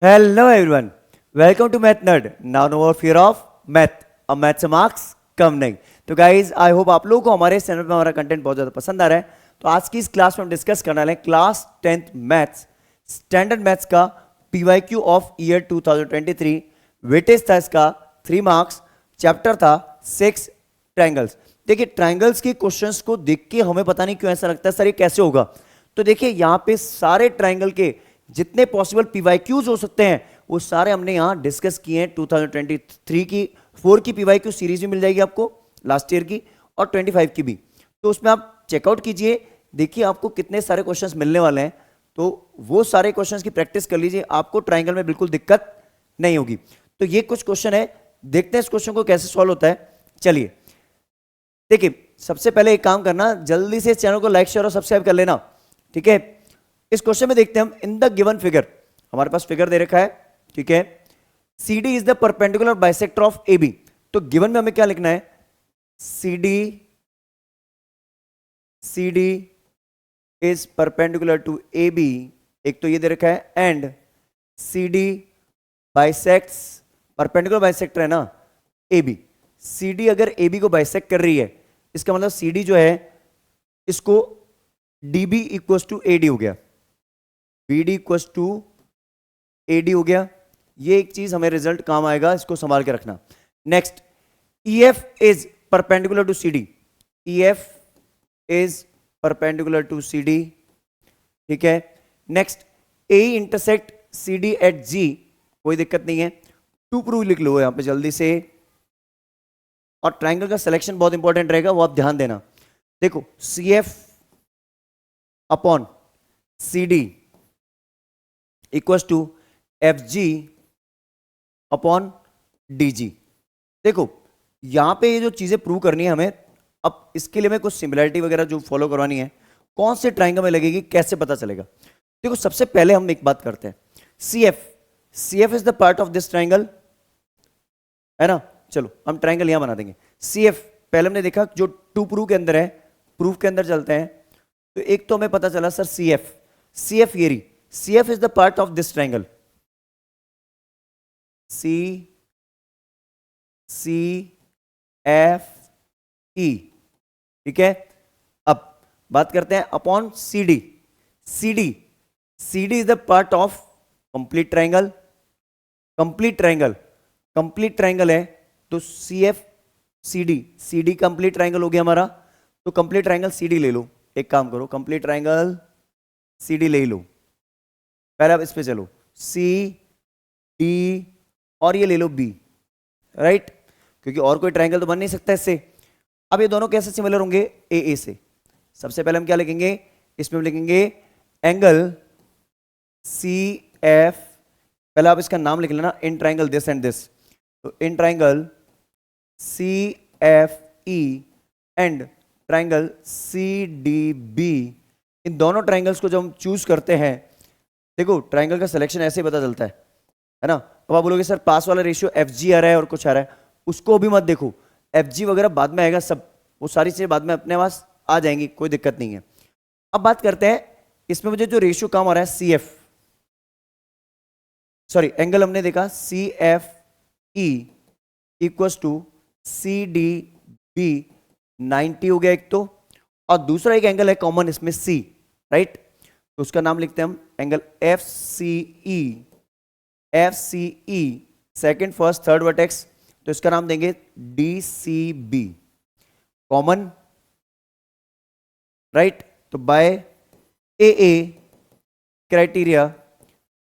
Hello everyone, welcome to Math Nerd. Now no more fear of math. अब math से marks कम नहीं. तो guys I hope आप लोगों को हमारे चैनल पे हमारा कंटेंट बहुत ज़्यादा पसंद आ रहा है. तो आज की इस क्लास में हम डिस्कस करने वाले हैं class 10th maths standard maths का PYQ ऑफ ईयर 2023. वेटेज था इसका 3 मार्क्स. चैप्टर था 6 ट्रायंगल्स. देखिए ट्रायंगल्स के क्वेश्चंस को देख के हमें पता नहीं क्यों ऐसा लगता है सर ये कैसे होगा. तो देखिए यहाँ पे सारे ट्रायंगल के जितने पॉसिबल PYQs हो सकते हैं वो सारे हमने यहाँ डिस्कस किए हैं. 2023 की 4 की PYQ सीरीज भी मिल जाएगी आपको लास्ट ईयर की और 25 की भी. तो उसमें आप चेकआउट कीजिए, देखिए आपको कितने सारे क्वेश्चंस मिलने वाले हैं. तो वो सारे क्वेश्चंस की प्रैक्टिस कर लीजिए, आपको ट्रायंगल में बिल्कुल दिक्कत नहीं होगी. तो ये कुछ क्वेश्चन है, देखते हैं इस क्वेश्चन को कैसे सॉल्व होता है. चलिए देखिए सबसे पहले एक काम करना, जल्दी से चैनल को लाइक शेयर और सब्सक्राइब कर लेना, ठीक है. इस क्वेश्चन में देखते हैं हम. इन द गिवन फिगर, हमारे पास फिगर दे रखा है, ठीक है. CD is the perpendicular bisector of AB. तो गिवन में हमें क्या लिखना है? CD is perpendicular to AB. एक तो ये दे रखा है and CD bisects, perpendicular bisector है ना AB. CD अगर AB को बाइसेक्ट कर रही है, इसका मतलब CD जो है इसको DB इक्वल्स टू AD हो गया, BD इक्वल्स टू AD हो गया. ये एक चीज हमें रिजल्ट काम आएगा, इसको संभाल के रखना. Next, EF is perpendicular to CD. EF is perpendicular to CD, ठीक है. Next, AE intersect CD at G. कोई दिक्कत नहीं है, टू प्रूव लिख लो यहां पे जल्दी से. और ट्रायंगल का सिलेक्शन बहुत इंपॉर्टेंट रहेगा, वो आप ध्यान देना. देखो CF upon CD equals to FG upon DG. देखो यहां पे ये जो चीजें प्रूव करनी है हमें, अब इसके लिए हमें कुछ सिमिलरिटी वगैरह जो फॉलो करवानी है, कौन से ट्रायंगल में लगेगी कैसे पता चलेगा. देखो सबसे पहले हम एक बात करते हैं. CF is the part of this triangle, है ना. चलो हम ट्रायंगल यहां बना देंगे. CF पहले हमने देखा जो टू प्रूव के अंदर है, प्रूफ के अंदर चलते हैं. तो एक तो हमें पता चला सर CF ये रही. CF is the part of this triangle. CF E, ठीक है. अब बात करते हैं upon CD. CD is the part of complete triangle. Complete triangle है तो CF CD कंप्लीट ट्रायंगल हो गया हमारा. तो कंप्लीट ट्रायंगल CD ले लो. एक काम करो, कंप्लीट ट्रायंगल CD ले लो. पहले आप इस पे चलो, C D और ये ले लो B, राइट. क्योंकि और कोई ट्रायंगल तो बन नहीं सकता इससे. अब ये दोनों कैसे सिमिलर होंगे? AA से. सबसे पहले हम क्या लिखेंगे? इसमें हम लिखेंगे एंगल CF. पहले आप इसका नाम लिख लेना, इन ट्रायंगल दिस एंड दिस. तो इन triangle CFE and triangle CDB. इन दोनों ट्रायंगल्स को जब हम चूज करते हैं, देखो ट्रायंगल का सिलेक्शन ऐसे ही पता चलता है ना. अब आप बोलोगे सर पास वाला रेशियो FG आ रहा है और कुछ आ रहा है, उसको भी मत देखो. FG वगैरह बाद में आएगा, सब वो सारी चीजें बाद में अपने पास आ जाएंगी, कोई दिक्कत नहीं है. अब बात करते हैं इसमें मुझे जो रेशियो काम आ रहा है CF, सॉरी एंगल हमने देखा CFE इक्वल्स टू CDB 90 हो गया एक तो. और दूसरा एक एंगल है कॉमन इसमें C, राइट. तो उसका नाम लिखते हैं हम angle FCE second first third vertex. तो इसका नाम देंगे DCB कॉमन, राइट. तो by AA criteria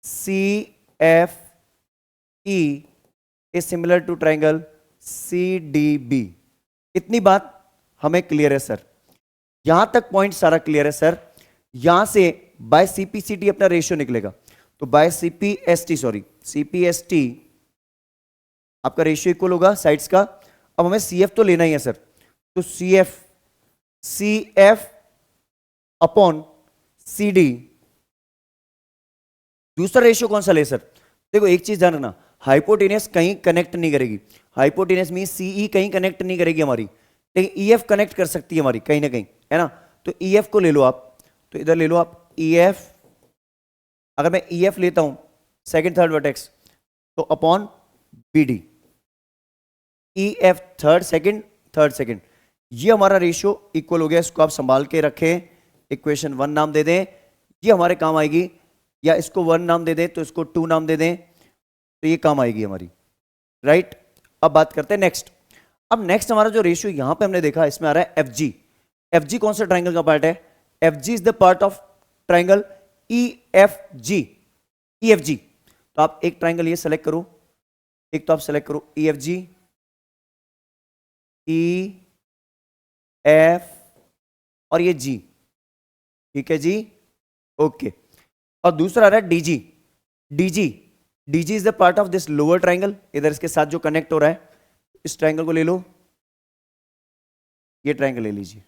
CFE is similar to triangle CDB. इतनी बात हमें क्लियर है सर? यहां तक पॉइंट सारा क्लियर है सर? यहां से बाय CPCT अपना रेशियो निकलेगा. तो बाय CPST आपका रेशियो इक्वल होगा साइड्स का. अब हमें CF तो लेना ही है सर. तो CF अपॉन CD. दूसरा रेशियो कौन सा ले सर? देखो एक चीज ध्यान रखना, हाइपोटेनियस कहीं कनेक्ट नहीं करेगी. हाइपोटेनियस मीन CE कहीं कनेक्ट नहीं करेगी हमारी, लेकिन EF कनेक्ट कर सकती है हमारी कहीं ना कहीं, है ना. तो EF को ले लो आप. तो इधर ले लो आप EF. अगर मैं EF लेता हूं सेकंड थर्ड वर्टेक्स, तो upon B D, E F third second, ये हमारा रेशियो इक्वल हो गया। इसको आप संभाल के रखें, इक्वेशन 1 नाम दे दें, ये हमारे काम आएगी, या इसको 1 नाम दे दें तो इसको 2 नाम दे दें, तो ये काम आएगी हमारी, राइट। अब बात करते हैं नेक्स्ट। अब नेक्स्ट हमारा जो रेशियो यहां पे हमने देखा, इसमें आ रहा है एफ जी। एफ जी कौन सा ट्राइंगल का पार्ट है? F G is the part of triangle E F ji, E F जी। तो आप एक ट्राइंगल ये सेलेक्ट करो, एक तो आप सेलेक्ट करो ई एफ जी, ई एफ और ये जी, ठीक है जी, ओके। और दूसरा आ रहा है DG, DG, DG is the part of this lower triangle, इधर इसके साथ जो कनेक्ट हो रहा है, इस ट्राइंगल को ले लो, ये ट्राइंगल ले लीजिए,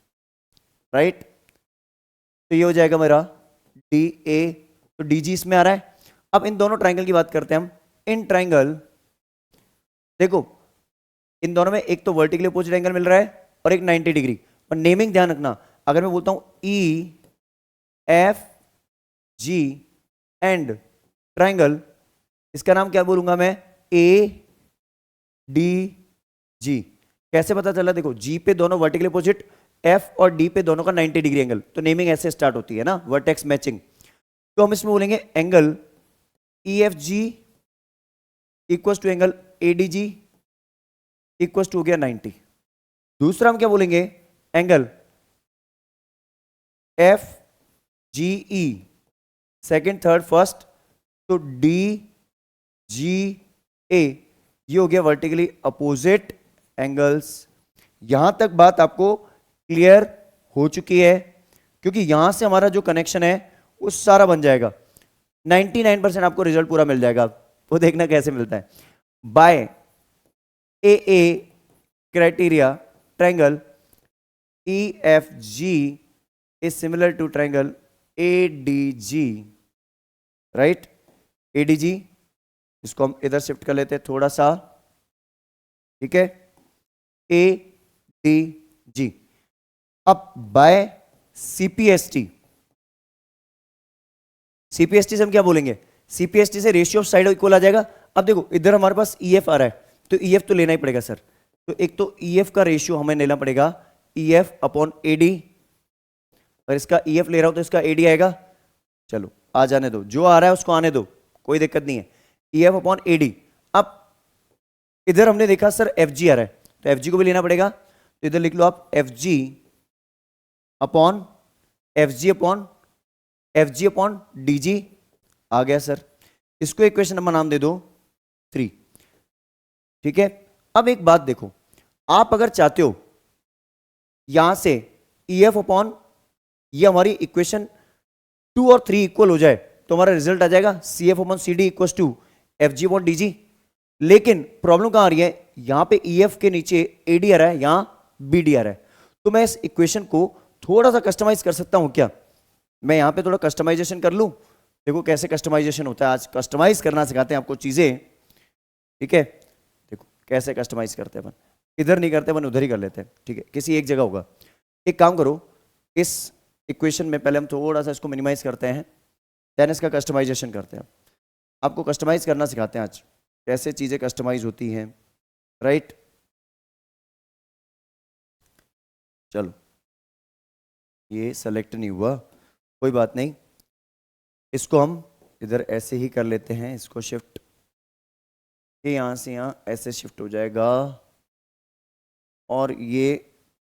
राइट। तो ये हो जाएगा मेरा डी ए, तो डीजी इसमें आ रहा है। अब इन दोनों ट्राइंगल की बात करते हैं हम। इन ट्राइंगल देखो, इन दोनों में एक तो वर्टिकली अपोजिट एंगल मिल रहा है और एक 90 डिग्री। और नेमिंग ध्यान रखना, अगर मैं बोलता हूं E F G and triangle, इसका नाम क्या बोलूंगा मैं? A D G. कैसे पता चला? देखो जी पे दोनों वर्टिकली अपोजिट, एफ और डी पे दोनों का 90 डिग्री एंगल, तो नेमिंग ऐसे स्टार्ट होती है ना, वर्टेक्स मैचिंग। तो हम इसमें बोलेंगे angle E F G equal to angle A D G equal to हो गया 90। दूसरा हम क्या बोलेंगे? एंगल एफ जी ई, सेकेंड थर्ड फर्स्ट, तो डी जी ए, ये हो गया वर्टिकली अपोजिट एंगल्स। यहां तक बात आपको क्लियर हो चुकी है? क्योंकि यहां से हमारा जो कनेक्शन है वो सारा बन जाएगा, 99% आपको रिजल्ट पूरा मिल जाएगा। वो देखना कैसे मिलता है। By A criteria triangle E F G is similar to triangle A D G, right. A D G, इसको हम इधर शिफ्ट कर लेते हैं थोड़ा सा, ठीक है, ए डी जी। अब बाय सीपीएसटी, सीपीएसटी से हम क्या बोलेंगे? सीपीएसटी से रेशियो ऑफ साइड इक्वल आ जाएगा। अब देखो इधर हमारे पास ईएफ आ रहा है, तो ईएफ तो लेना ही पड़ेगा सर। तो एक तो ईएफ का रेशियो हमें लेना पड़ेगा, ईएफ अपॉन एडी। और इसका ईएफ ले रहा हूं तो इसका एडी आएगा। चलो आ जाने दो, जो आ रहा है उसको आने दो, कोई दिक्कत नहीं है। EF upon AD. अब इधर हमने देखा सर एफ जी आ रहा है, तो एफ जी को भी लेना पड़ेगा। तो इधर लिख लो आप F G upon F G upon F G upon D G. आ गया सर। इसको इक्वेशन नंबर नाम दे दो 3, ठीक है। अब एक बात देखो, आप अगर चाहते हो यहां से ईएफ अपॉन ये हमारी इक्वेशन 2 और 3 इक्वल हो जाए, तो हमारा रिजल्ट आ जाएगा C F upon C D equal to F G upon D G. लेकिन प्रॉब्लम कहां आ रही है? यहां पे ईएफ के नीचे एडी आ रहा है, यहां बीडी आ रहा है। तो मैं इस इक्वेशन को थोड़ा सा कस्टमाइज कर सकता हूं क्या? मैं यहां पे थोड़ा कस्टमाइजेशन कर लूं। देखो कैसे कस्टमाइजेशन होता है, आज कस्टमाइज करना सिखाते हैं आपको चीजें, ठीक है। देखो कैसे कस्टमाइज करते हैं अपन, इधर नहीं करते अपन उधर ही कर लेते हैं, ठीक है, किसी एक जगह होगा। एक काम करो, इस इक्वेशन में पहले हम थोड़ा सा इसको मिनिमाइज करते हैं, देन इसका कस्टमाइजेशन करते हैं। आपको कस्टमाइज करना सिखाते हैं आज, कैसे चीजें कस्टमाइज होती हैं, राइट। चलो ये सेलेक्ट नहीं हुआ, कोई बात नहीं, इसको हम इधर ऐसे ही कर लेते हैं। इसको शिफ्ट, ये यहां से यहां ऐसे शिफ्ट हो जाएगा, और ये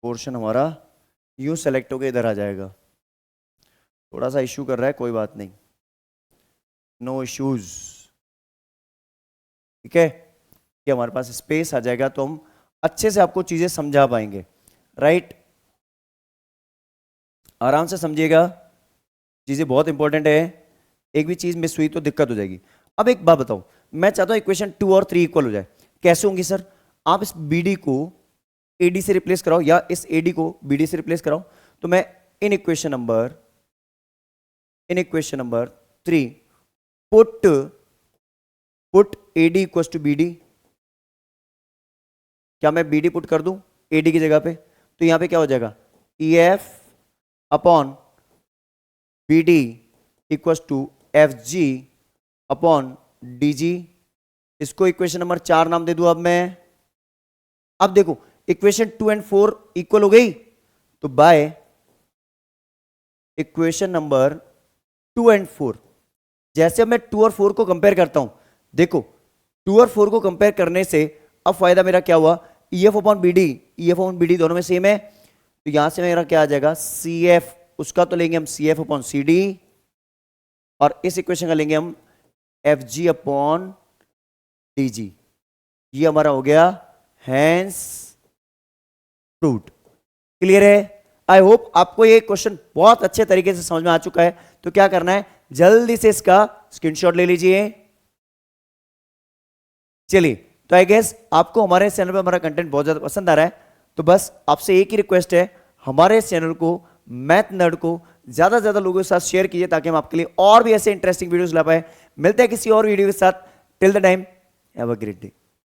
पोर्शन हमारा यूं सेलेक्ट होकर इधर आ जाएगा। थोड़ा सा इश्यू कर रहा है, कोई बात नहीं, नो इश्यूज, ठीक है। कि हमारे पास स्पेस आ जाएगा तो हम अच्छे से आपको चीजें समझा पाएंगे, राइट। आराम से समझिएगा, चीजें बहुत इंपॉर्टेंट है। एक भी चीज मिस हुई तो दिक्कत हो जाएगी। अब एक बात बताओ, मैं चाहता हूं इक्वेशन 2 और 3 इक्वल हो जाए, कैसे होंगी सर? आप इस बीडी को एडी से रिप्लेस कराओ, या इस एडी को बीडी से रिप्लेस कराओ। तो मैं in equation number 3 put AD equal to BD. क्या मैं बीडी पुट कर दूं एडी की जगह पे? तो यहां पे क्या हो जाएगा? E F upon B D equal to F G upon dg, इसको इक्वेशन नंबर 4 नाम दे दूं अब मैं। अब देखो इक्वेशन 2 एंड 4 इक्वल हो गई, तो बाय इक्वेशन नंबर 2 एंड 4, जैसे अब मैं 2 और 4 को कंपेयर करता हूं, देखो 2 और 4 को कंपेयर करने से अब फायदा मेरा क्या हुआ, EF अपॉन BD दोनों में सेम है, तो यहां से मेरा क्या आ जाएगा, CF, उसका तो लेंगे हम CF अपॉन CD, और इस इक्वेशन का लेंगे हम FG अपॉन DG। ये हमारा हो गया हैंस प्रूव्ड। क्लियर है? आई होप आपको ये क्वेश्चन बहुत अच्छे तरीके से समझ में आ चुका है। तो क्या करना है, जल्दी से इसका स्क्रीनशॉट ले लीजिए। चलिए, तो आई गेस आपको हमारे चैनल पे हमारा कंटेंट बहुत ज्यादा पसंद आ रहा है, तो बस आपसे एक ही रिक्वेस्ट है, हमारे चैनल को, मैथ नर्ड को ज्यादा से ज्यादा लोगों के साथ शेयर कीजिए, ताकि हम आपके लिए और भी ऐसे इंटरेस्टिंग वीडियोस ला पाए। मिलते हैं किसी और वीडियो के साथ। Till the time, have a great day.